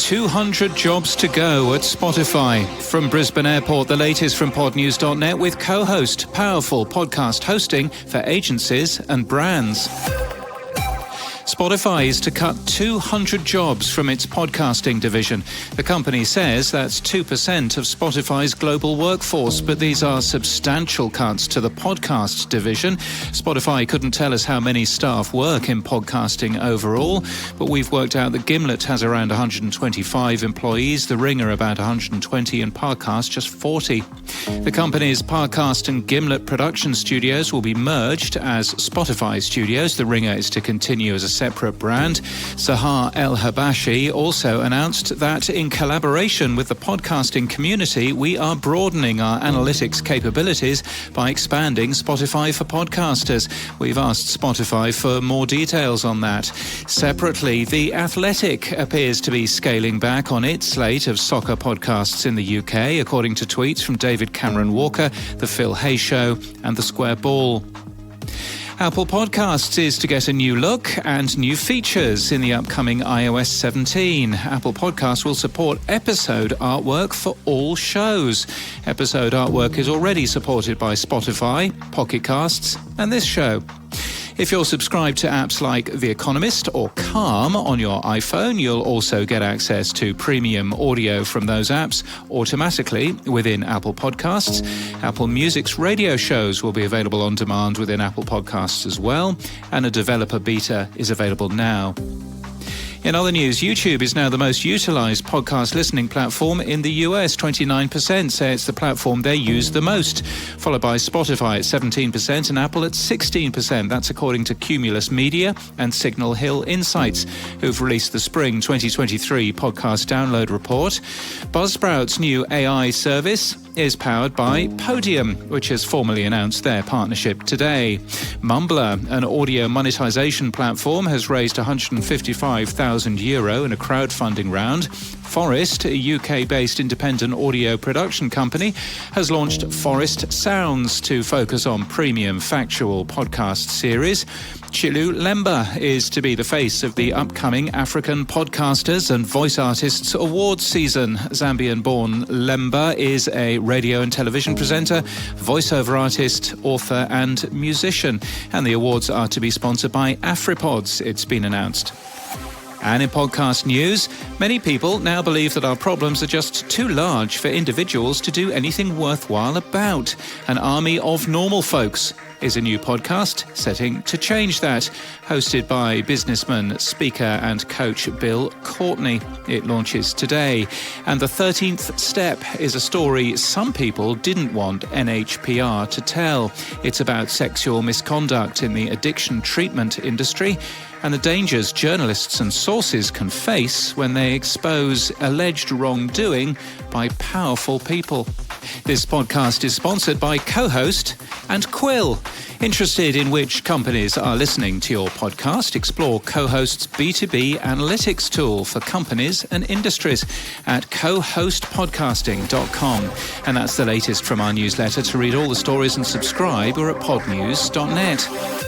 200 jobs to go at Spotify. From Brisbane Airport, the latest from podnews.net with co-host, powerful podcast hosting for agencies and brands. Spotify is to cut 200 jobs from its podcasting division. The company says that's 2% of Spotify's global workforce, but these are substantial cuts to the podcast division. Spotify couldn't tell us how many staff work in podcasting overall, but we've worked out that Gimlet has around 125 employees, The Ringer about 120, and Parcast just 40. The company's Parcast and Gimlet production studios will be merged as Spotify studios. The Ringer is to continue as a separate brand. Sahar El-Habashi also announced that in collaboration with the podcasting community, we are broadening our analytics capabilities by expanding Spotify for podcasters. We've asked Spotify for more details on that. Separately, The Athletic appears to be scaling back on its slate of soccer podcasts in the UK, according to tweets from David Cameron Walker, The Phil Hay Show, and The Square Ball. Apple Podcasts is to get a new look and new features in the upcoming iOS 17. Apple Podcasts will support episode artwork for all shows. Episode artwork is already supported by Spotify, Pocket Casts, and this show. If you're subscribed to apps like The Economist or Calm on your iPhone, you'll also get access to premium audio from those apps automatically within Apple Podcasts. Apple Music's radio shows will be available on demand within Apple Podcasts as well, and a developer beta is available now. In other news, YouTube is now the most utilized podcast listening platform in the US. 29% say it's the platform they use the most, followed by Spotify at 17% and Apple at 16%. That's according to Cumulus Media and Signal Hill Insights, who've released the Spring 2023 podcast download report. Buzzsprout's new AI service is powered by Podium, which has formally announced their partnership today. Mumbler, an audio monetization platform, has raised €155,000 in a crowdfunding round. Forest, a UK-based independent audio production company, has launched Forest Sounds to focus on premium factual podcast series. Chilu Lemba is to be the face of the upcoming African Podcasters and Voice Artists Awards season. Zambian-born Lemba is a radio and television presenter, voiceover artist, author and musician. And the awards are to be sponsored by AfriPods, it's been announced. And in podcast news, many people now believe that our problems are just too large for individuals to do anything worthwhile about. An Army of Normal Folks is a new podcast setting to change that, hosted by businessman, speaker and coach Bill Courtney. It launches today. And the 13th Step is a story some people didn't want NHPR to tell. It's about sexual misconduct in the addiction treatment industry and the dangers journalists and sources can face when they expose alleged wrongdoing by powerful people. This podcast is sponsored by Co-Host and Quill. Interested in which companies are listening to your podcast? Explore Co-Host's B2B analytics tool for companies and industries at cohostpodcasting.com. And that's the latest from our newsletter. To read all the stories and subscribe, we're at podnews.net.